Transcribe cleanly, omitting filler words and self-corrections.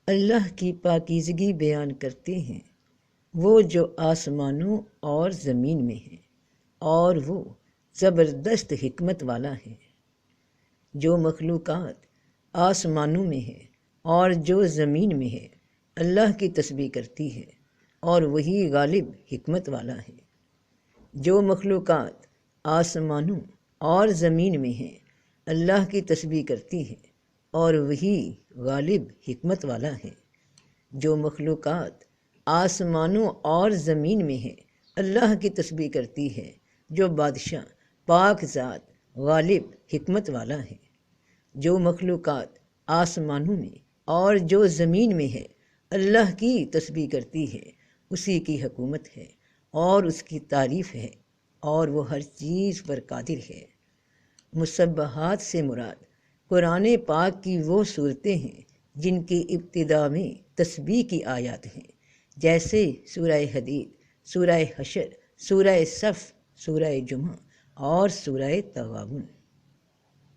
اللہ کی پاکیزگی بیان کرتے ہیں، وہ جو آسمانوں اور زمین میں ہے، اور وہ زبردست حکمت والا ہے۔ جو مخلوقات آسمانوں میں ہے اور جو زمین میں ہے، اللہ کی تسبیح کرتی ہے، اور وہی غالب حکمت والا ہے۔ جو مخلوقات آسمانوں اور زمین میں ہے، اللہ کی تسبیح کرتی ہے، اور وہی غالب حکمت والا ہے۔ جو مخلوقات آسمانوں اور زمین میں ہے، اللہ کی تسبیح کرتی ہے، جو بادشاہ پاک ذات غالب حکمت والا ہے۔ جو مخلوقات آسمانوں میں اور جو زمین میں ہے، اللہ کی تسبیح کرتی ہے، اسی کی حکومت ہے اور اس کی تعریف ہے، اور وہ ہر چیز پر قادر ہے۔ مسبحات سے مراد قرآن پاک کی وہ صورتیں ہیں جن کی ابتدا میں تسبیح کی آیات ہیں، جیسے سورہ حدید، سورہ حشر، سورہ صف، سورہ جمعہ اور سورہ تغابن۔